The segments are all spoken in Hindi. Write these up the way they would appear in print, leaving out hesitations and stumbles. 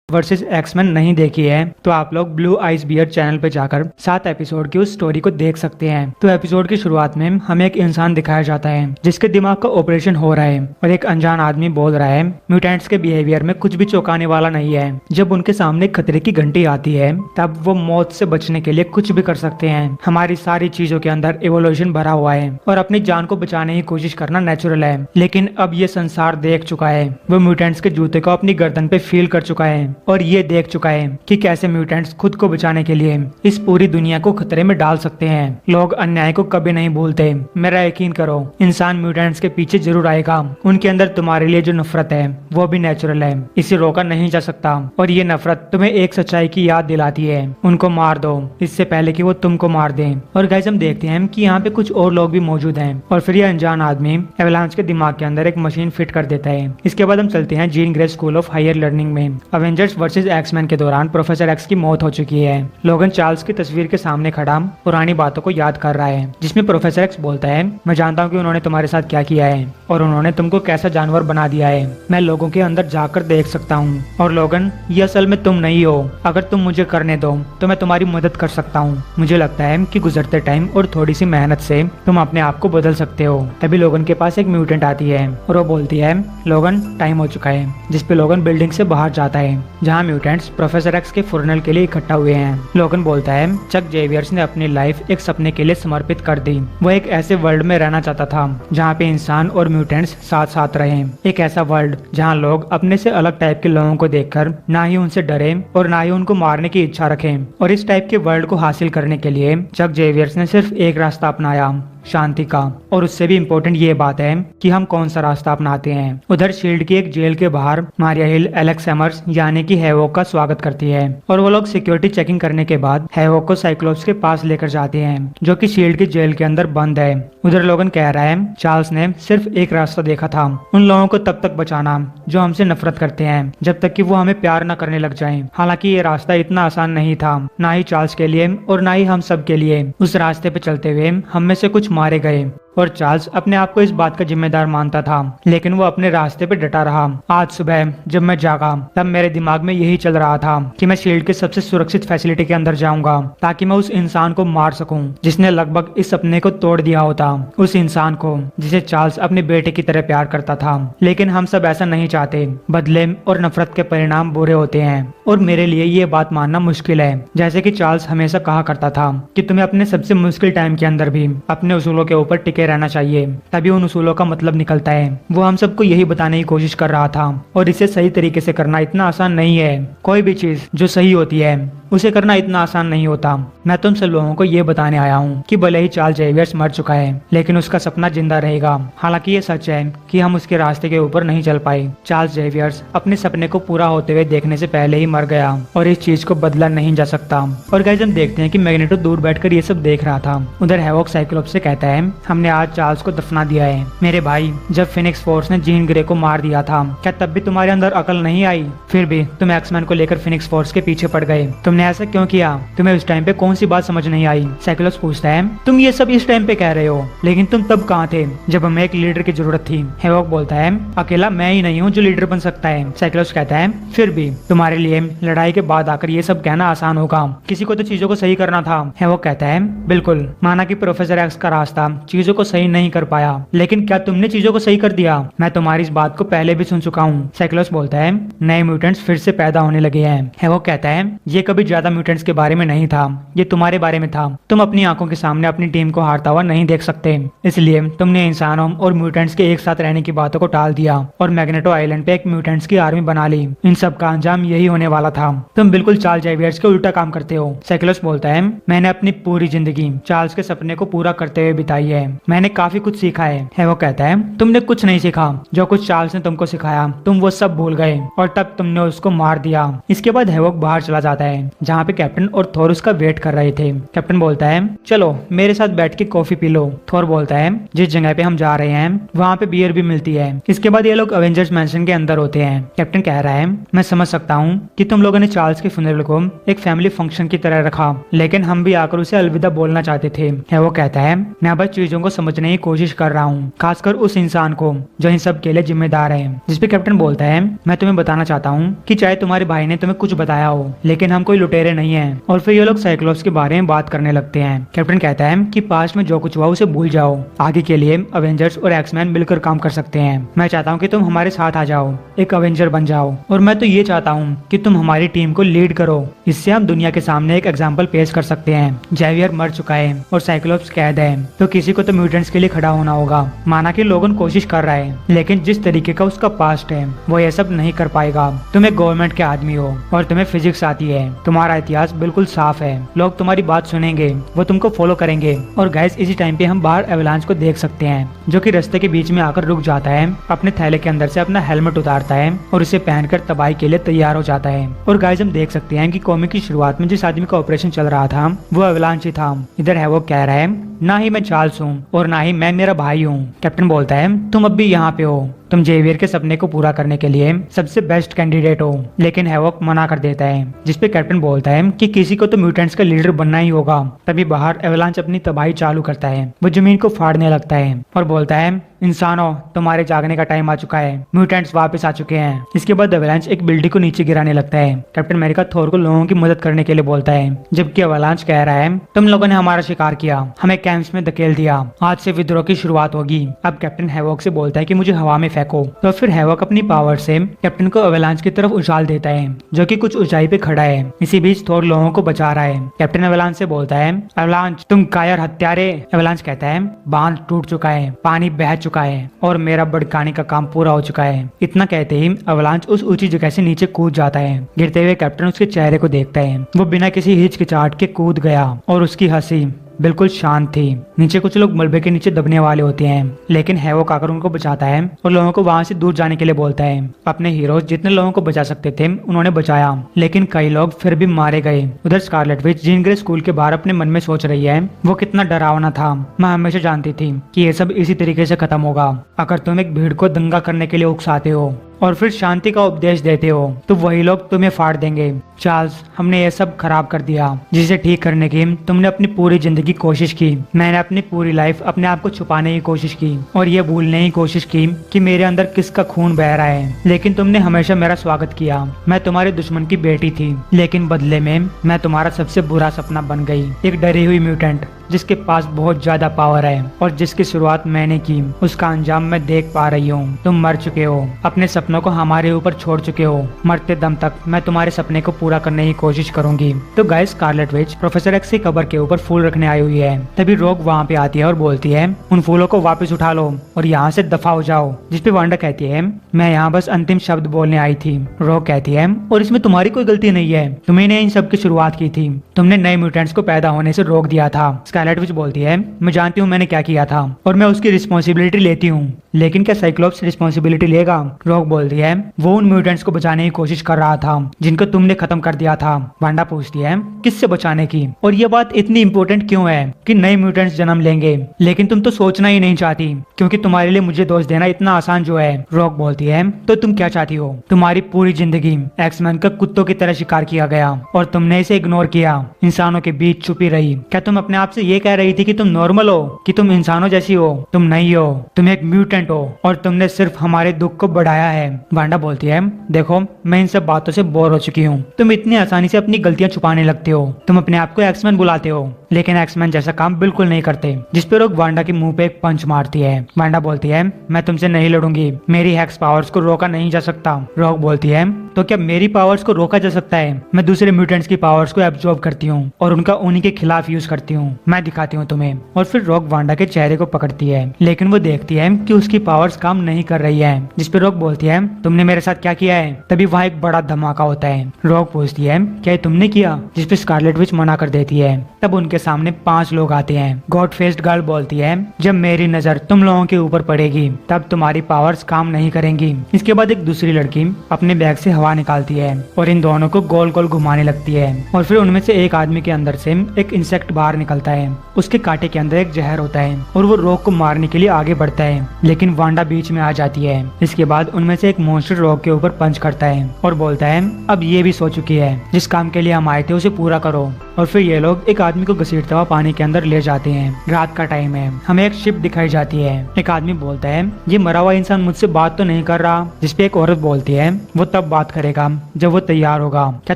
वर्सेस एक्समैन नहीं देखी है तो आप लोग ब्लू आइज बियर्ड चैनल पे जाकर 7 एपिसोड की उस स्टोरी को देख सकते हैं। तो एपिसोड की शुरुआत में हमें एक इंसान दिखाया जाता है जिसके दिमाग का ऑपरेशन हो रहा है और एक अनजान आदमी बोल रहा है म्यूटेंट्स के बिहेवियर में कुछ भी चौंकाने वाला नहीं है। जब उनके सामने खतरे की घंटी आती है तब वो मौत से बचने के लिए कुछ भी कर सकते हैं। हमारी सारी चीजों के अंदर इवोल्यूशन भरा हुआ है और अपनी जान को बचाने की कोशिश करना नेचुरल है, लेकिन अब ये संसार देख चुका है। वो म्यूटेंट्स के जूते को अपनी गर्दन पे फील कर चुका है और ये देख चुका है कि कैसे म्यूटेंट्स खुद को बचाने के लिए इस पूरी दुनिया को खतरे में डाल सकते हैं। लोग अन्याय को कभी नहीं भूलते। मेरा यकीन करो, इंसान म्यूटेंट्स के पीछे जरूर आएगा। उनके अंदर तुम्हारे लिए जो नफरत है वो भी नेचुरल है, इसे रोका नहीं जा सकता। और ये नफरत तुम्हें एक सच्चाई की याद दिलाती है, उनको मार दो इससे पहले कि वो तुमको मार दें। और गाइस हम देखते हैं कि यहाँ पे कुछ और लोग भी मौजूद हैं और फिर ये अनजान आदमी एवलांच के दिमाग के अंदर एक मशीन फिट कर देता है। इसके बाद हम चलते हैं Jean Grey School of Higher Learning में। अवेंजर्स वर्सेस एक्समैन के दौरान प्रोफेसर एक्स की मौत हो चुकी है। लोगन चार्ल्स की तस्वीर के सामने खड़ा पुरानी बातों को याद कर रहा है, जिसमें प्रोफेसर एक्स बोलता है, मैं जानता हूँ कि उन्होंने तुम्हारे साथ क्या किया है और उन्होंने तुमको कैसा जानवर बना दिया है। मैं लोगों के अंदर जाकर देख सकता हूँ और लोगन, ये असल में तुम नहीं हो। अगर तुम मुझे करने दो तो मैं तुम्हारी मदद कर सकता हूँ। मुझे लगता है कि गुजरते टाइम और थोड़ी सी मेहनत से तुम अपने आप को बदल सकते हो। तभी लोगन के पास एक म्यूटेंट आती है और वो बोलती है, लोगन टाइम हो चुका है। जिसपे लोगन बिल्डिंग से बाहर जाता है जहाँ म्यूटेंट्स प्रोफेसर एक्स के फुरनल के लिए इकट्ठा हुए हैं। लोगन बोलता है, चक जेवियर्स ने अपनी लाइफ एक सपने के लिए समर्पित कर दी। वो एक ऐसे वर्ल्ड में रहना चाहता था जहाँ पे इंसान और म्यूटेंट्स साथ साथ रहे। एक ऐसा वर्ल्ड जहाँ लोग अपने से अलग टाइप के लोगों को देखकर ना ही उनसे डरे और ना ही उनको मारने की इच्छा रखें। और इस टाइप के वर्ल्ड को हासिल करने के लिए चक जेवियर्स ने सिर्फ एक रास्ता अपनाया, शांति का। और उससे भी इम्पोर्टेंट ये बात है कि हम कौन सा रास्ता अपनाते हैं। उधर शील्ड की एक जेल के बाहर मारिया हिल एलेक्स एमर्स यानी कि हैवोक का स्वागत करती है और वो लोग सिक्योरिटी चेकिंग करने के बाद हैवोक को साइक्लोप्स के पास लेकर जाते हैं जो कि शील्ड की जेल के अंदर बंद है। उधर लोगन कह रहा है, चार्ल्स ने सिर्फ एक रास्ता देखा था, उन लोगों को तब तक बचाना जो हमसे नफरत करते हैं, जब तक कि वो हमें प्यार न करने लग जाएं। हालांकि ये रास्ता इतना आसान नहीं था, ना ही चार्ल्स के लिए और ना ही हम सब के लिए। उस रास्ते पे चलते हुए हम में से कुछ मारे गए और चार्ल्स अपने आप को इस बात का जिम्मेदार मानता था, लेकिन वो अपने रास्ते पे डटा रहा। आज सुबह जब मैं जागा तब मेरे दिमाग में यही चल रहा था कि मैं शील्ड के सबसे सुरक्षित फैसिलिटी के अंदर जाऊंगा ताकि मैं उस इंसान को मार सकूं जिसने लगभग इस सपने को तोड़ दिया होता। उस इंसान को जिसे चार्ल्स अपने बेटे की तरह प्यार करता था। लेकिन हम सब ऐसा नहीं चाहते। बदले और नफरत के परिणाम बुरे होते हैं और मेरे लिए ये बात मानना मुश्किल है। जैसे कि चार्ल्स हमेशा कहा करता था कि तुम्हें अपने सबसे मुश्किल टाइम के अंदर भी अपने उसूलों के ऊपर टिके रहना चाहिए, तभी उन उसूलों का मतलब निकलता है। वो हम सबको यही बताने की कोशिश कर रहा था और इसे सही तरीके से करना इतना आसान नहीं है। कोई भी चीज जो सही होती है उसे करना इतना आसान नहीं होता। मैं तुम सब लोगों को ये बताने आया हूँ कि भले ही चार्ल्स जेवियर्स मर चुका है लेकिन उसका सपना जिंदा रहेगा। हालांकि ये सच है कि हम उसके रास्ते के ऊपर नहीं चल पाए। चार्ल्स जेवियर्स अपने सपने को पूरा होते हुए देखने से पहले ही मर गया और इस चीज को बदला नहीं जा सकता। और गाइस हम देखते हैं कि मैग्नेटो दूर बैठकर ये सब देख रहा था। उधर हैवोक साइक्लोप्स से कहता है, हमने आज चार्ल्स को दफना दिया है। मेरे भाई, जब फिनिक्स फोर्स ने जीन ग्रे को मार दिया था क्या तब भी तुम्हारे अंदर अकल नहीं आई? फिर भी तुम एक्समैन को लेकर फिनिक्स फोर्स के पीछे पड़ गए। तुमने ऐसा क्यों किया? तुम्हें उस टाइम पे कौन सी बात समझ नहीं आई? साइक्लोप्स पूछता है, तुम ये सब इस टाइम पे कह रहे हो, लेकिन तुम तब कहाँ थे जब हमें एक लीडर की जरूरत थी? हैवोक बोलता है, अकेला मैं ही नहीं हूँ जो लीडर बन सकता है। साइक्लोप्स कहता है, फिर भी तुम्हारे लिए लड़ाई के बाद आकर ये सब कहना आसान होगा, किसी को तो चीजों को सही करना था। हैवोक कहता है, बिल्कुल, माना कि प्रोफेसर एक्स का रास्ता चीजों को सही नहीं कर पाया, लेकिन क्या तुमने चीजों को सही कर दिया? मैं तुम्हारी इस बात को पहले भी सुन चुका हूँ। साइक्लोप्स बोलता है, नए म्यूटेंट्स फिर से पैदा होने लगे हैं। हैवोक कहता है, ये कभी ज्यादा म्यूटेंट्स के बारे में नहीं था, ये तुम्हारे बारे में था। तुम अपनी आंखों के सामने अपनी टीम को हारता हुआ नहीं देख सकते, इसलिए तुमने इंसानों और म्यूटेंट्स के एक साथ रहने की बातों को टाल दिया और मैग्नेटो आइलैंड पे एक म्यूटेंट्स की आर्मी बना ली। इन सब का अंजाम यही होने वाला था। तुम बिल्कुल चार्ल्स जेवियर्स के उल्टा काम करते हो। साइक्लोप्स बोलता है, मैंने अपनी पूरी जिंदगी चार्ल्स के सपने को पूरा करते हुए बिताई है। मैंने काफी कुछ सीखा है। वो कहता है, तुमने कुछ नहीं सीखा। जो कुछ चार्ल्स ने तुमको सिखाया तुम वो सब भूल गए और तब तुमने उसको मार दिया। इसके बाद हैवोक बाहर चला जाता है जहाँ पे कैप्टन और थोर उसका वेट कर रहे थे। कैप्टन बोलता है चलो मेरे साथ बैठ के कॉफी पी लो। थोर बोलता है जिस जगह पे हम जा रहे हैं वहाँ पे बियर भी मिलती है। इसके बाद ये लोग अवेंजर्स मैंशन के अंदर होते हैं। कैप्टन कह रहा है मैं समझ सकता हूँ कि तुम लोगों ने चार्ल्स के फ्यूनरल को एक फैमिली फंक्शन की तरह रखा, लेकिन हम भी आकर उसे अलविदा बोलना चाहते थे। वो कहता है मैं बस चीजों को समझने की कोशिश कर रहा हूँ, खासकर उस इंसान को जो इन सब के लिए जिम्मेदार है। जिसपे कैप्टन बोलता है मैं तुम्हें बताना चाहता हूँ कि चाहे तुम्हारे भाई ने तुम्हें कुछ बताया हो, लेकिन हम कोई लुटेरे नहीं है। और फिर ये लोग साइक्लोप्स के बारे में बात करने लगते हैं। कैप्टन कहता है कि पास्ट में जो कुछ हुआ उसे भूल जाओ, आगे के लिए अवेंजर्स और एक्समैन मिलकर काम कर सकते हैं। मैं चाहता हूँ कि तुम हमारे साथ आ जाओ, एक अवेंजर बन जाओ, और मैं तो ये चाहता हूँ कि तुम हमारी टीम को लीड करो। इससे हम दुनिया के सामने एक एग्जाम्पल पेश कर सकते हैं। जेवियर मर चुका है और साइक्लोप्स कैद है, तो किसी को तो म्यूटेंट्स के लिए खड़ा होना होगा। माना कि लोगन कोशिश कर रहा है, लेकिन जिस तरीके का उसका पास्ट है वो ये सब नहीं कर पाएगा। तुम एक गवर्नमेंट के आदमी हो और तुम्हें फिजिक्स आती है, तुम्हारा इतिहास बिल्कुल साफ है, लोग तुम्हारी बात सुनेंगे, वो तुमको फॉलो करेंगे। और गाइस इसी टाइम पे हम बाहर एवलांच को देख सकते हैं, जो कि रास्ते के बीच में आकर रुक जाता है, अपने थैले के अंदर से अपना हेलमेट उतारता है और इसे पहनकर तबाही के लिए तैयार हो जाता है। और गाइस हम देख सकते हैं कि कॉमिक की शुरुआत में जिस आदमी का ऑपरेशन चल रहा था वो एवलांच ही था। इधर है वो कह रहा है ना ही मैं चार्ल्स हूँ और ना ही मैं मेरा भाई हूँ। कैप्टन बोलता है तुम अब भी यहाँ पे हो, तुम जेवियर के सपने को पूरा करने के लिए सबसे बेस्ट कैंडिडेट हो। लेकिन हैवॉक मना कर देता है, जिसपे कैप्टन बोलता है कि किसी को तो म्यूटेंट्स का लीडर बनना ही होगा। तभी बाहर एवलांच अपनी तबाही चालू करता है, वो जमीन को फाड़ने लगता है और बोलता है इंसानों तुम्हारे जागने का टाइम आ चुका है, म्यूटेंट्स वापस आ चुके हैं। इसके बाद एवलांच एक बिल्डिंग को नीचे गिराने लगता है। कैप्टन अमेरिका थोर को लोगों की मदद करने के लिए बोलता है, जबकि एवलांच कह रहा है तुम लोगों ने हमारा शिकार किया, हमें कैंप्स में धकेल दिया, आज से विद्रोह की शुरुआत होगी। अब कैप्टन हैवॉक से बोलता है कि मुझे हवा में फेंको। तो फिर हैवॉक अपनी पावर से कैप्टन को एवलांच की तरफ उछाल देता है, जो कि कुछ ऊंचाई पे खड़ा है। इसी बीच थोर लोगों को बचा रहा है। कैप्टन एवलांच से बोलता है एवलांच तुम कायर हत्यारे। एवलांच कहता है बांध टूट चुका है, पानी बह चुका है और मेरा भड़काने का काम पूरा हो चुका है। इतना कहते ही एवलांच उस ऊंची जगह से नीचे कूद जाता है। गिरते हुए कैप्टन उसके चेहरे को देखता है, वो बिना किसी हिचकिचाहट के कूद गया और उसकी हंसी बिल्कुल शांत थी। नीचे कुछ लोग मलबे के नीचे दबने वाले होते हैं, लेकिन हैवॉक आकर उनको बचाता है और लोगों को वहां से दूर जाने के लिए बोलता है। अपने हीरोज जितने लोगों को बचा सकते थे उन्होंने बचाया, लेकिन कई लोग फिर भी मारे गए। उधर Scarlet Witch gene Grey school के बाहर अपने मन में सोच रही है वो कितना डरावना था। मैं हमेशा जानती थी कि ये सब इसी तरीके से खत्म होगा। अगर तुम एक भीड़ को दंगा करने के लिए उकसाते हो और फिर शांति का उपदेश देते हो तो वही लोग तुम्हें फाड़ देंगे। चार्ल्स हमने ये सब खराब कर दिया, जिसे ठीक करने की तुमने अपनी पूरी जिंदगी कोशिश की। मैंने अपनी पूरी लाइफ अपने आप को छुपाने की कोशिश की और ये भूलने की कोशिश की कि मेरे अंदर किसका खून बह रहा है, लेकिन तुमने हमेशा मेरा स्वागत किया। मैं तुम्हारे दुश्मन की बेटी थी, लेकिन बदले में मैं तुम्हारा सबसे बुरा सपना बन गई, एक डरी हुई म्यूटेंट जिसके पास बहुत ज्यादा पावर है और जिसकी शुरुआत मैंने की, उसका अंजाम मैं देख पा रही हूँ। तुम मर चुके हो, अपने सपनों को हमारे ऊपर छोड़ चुके हो। मरते दम तक मैं तुम्हारे सपने को पूरा करने की कोशिश करूंगी। तो guys Scarlet Witch professor x की कब्र के ऊपर फूल रखने आई हुई है। तभी रोग वहाँ पे आती है और बोलती है उन फूलों को वापस उठा लो और यहाँ से दफा हो जाओ। जिसपे वांडा कहती है मैं यहाँ बस अंतिम शब्द बोलने आई थी। रोग कहती है और इसमें तुम्हारी कोई गलती नहीं है, तुम्ही ने इन सब की शुरुआत की थी, तुमने नए म्यूटेंट्स को पैदा होने से रोक दिया था। स्कारलेट विच बोलती है मैं जानती हूँ मैंने क्या किया था और मैं उसकी रिस्पॉन्सिबिलिटी लेती हूँ, लेकिन क्या साइक्लोप्स रिस्पॉन्सिबिलिटी लेगा? रोग बोलती है वो उन म्यूटेंट्स को बचाने की कोशिश कर रहा था जिनको तुमने खत्म कर दिया था। वांडा पूछती है किससे बचाने की, और ये बात इतनी इम्पोर्टेंट क्यों है कि नए म्यूटेंट्स जन्म लेंगे, लेकिन तुम तो सोचना ही नहीं चाहती क्योंकि तुम्हारे लिए मुझे दोष देना इतना आसान जो है। रोग बोलती है तो तुम क्या चाहती हो? तुम्हारी पूरी जिंदगी एक्समैन का कुत्तों की तरह शिकार किया गया और तुमने इसे इग्नोर किया, इंसानों के बीच छुपी रही। क्या तुम अपने आप से ये कह रही थी कि तुम नॉर्मल हो, कि तुम इंसानों जैसी हो? तुम नहीं हो, तुम एक म्यूटेंट हो और तुमने सिर्फ हमारे दुख को बढ़ाया है। वांडा बोलती है देखो मैं इन सब बातों से बोर हो चुकी हूँ, तुम इतनी आसानी से अपनी गलतियां छुपाने लगते हो, तुम अपने आप को एक्समैन बुलाते हो लेकिन एक्समैन जैसा काम बिल्कुल नहीं करते। जिसपे रोग वांडा के मुंह पे एक पंच मारती है। वांडा बोलती है मैं तुमसे नहीं लड़ूंगी, मेरी हेक्स पावर्स को रोका नहीं जा सकता। रोग बोलती है तो क्या मेरी पावर्स को रोका जा सकता है? मैं दूसरे म्यूटेंट्स की पावर्स को एब्जॉर्ब करती हूँ और उनका उन्हीं के खिलाफ यूज करती हूँ, मैं दिखाती हूँ तुम्हें। और फिर रोग वांडा के चेहरे को पकड़ती है, लेकिन वो देखती है कि उसकी पावर्स काम नहीं कर रही है। जिसपे रोग बोलती है तुमने मेरे साथ क्या किया है? तभी वहाँ एक बड़ा धमाका होता है। रोग पूछती है क्या तुमने किया? जिसपे स्कारलेट विच मना कर देती है। तब उनके उनके सामने 5 लोग आते हैं। गॉड फेस्ड गर्ल बोलती है, जब मेरी नजर तुम लोगों के ऊपर पड़ेगी तब तुम्हारी पावर्स काम नहीं करेंगी। इसके बाद एक दूसरी लड़की अपने बैग से हवा निकालती है और इन दोनों को गोल गोल घुमाने लगती है और फिर उनमें से एक आदमी के अंदर से एक इंसेक्ट बाहर निकलता है। उसके कांटे के अंदर एक जहर होता है और वो रॉक को मारने के लिए आगे बढ़ता है, लेकिन वांडा बीच में आ जाती है। इसके बाद उनमें से एक मॉन्स्टर रॉक के ऊपर पंच करता है और बोलता है, अब ये भी सो चुकी है, जिस काम के लिए हम आए थे उसे पूरा करो। और फिर ये लोग एक आदमी को घसीटता हुआ पानी के अंदर ले जाते हैं। रात का टाइम है, हमें एक शिप दिखाई जाती है। एक आदमी बोलता है, ये मरा हुआ इंसान मुझसे बात तो नहीं कर रहा। जिसपे एक औरत बोलती है, वो तब बात करेगा जब वो तैयार होगा। क्या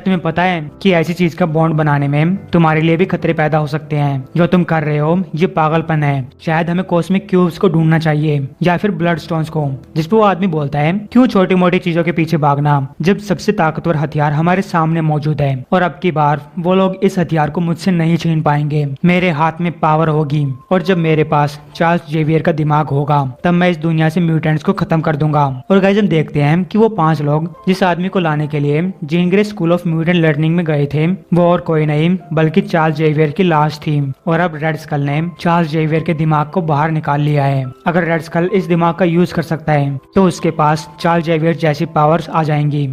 तुम्हें पता है कि ऐसी चीज का बॉन्ड बनाने में तुम्हारे लिए भी खतरे पैदा हो सकते हैं। जो तुम कर रहे हो ये पागलपन है। शायद हमें कॉस्मिक क्यूब्स को ढूंढना चाहिए या फिर ब्लड स्टोन्स को। जिसपे वो आदमी बोलता है, क्यों छोटी मोटी चीजों के पीछे भागना जब सबसे ताकतवर हथियार हमारे सामने मौजूद है। और अब की बार वो लोग इस हथियार को मुझसे नहीं छीन पाएंगे। मेरे हाथ में पावर होगी और जब मेरे पास चार्ल्स जेवियर का दिमाग होगा तब मैं इस दुनिया से म्यूटेंट्स को खत्म कर दूंगा। और गाइस हम देखते हैं कि वो 5 लोग जिस आदमी को लाने के लिए gene Grey School of mutant learning में गए थे वो और कोई नहीं बल्कि चार्ल्स जेवियर की लाश थी। और अब रेड स्कल ने चार्ल्स जेवियर के दिमाग को बाहर निकाल लिया है। अगर रेड स्कल इस दिमाग का यूज कर सकता है तो उसके पास चार्ल्स जेवियर जैसी पावर्स आ जाएंगी।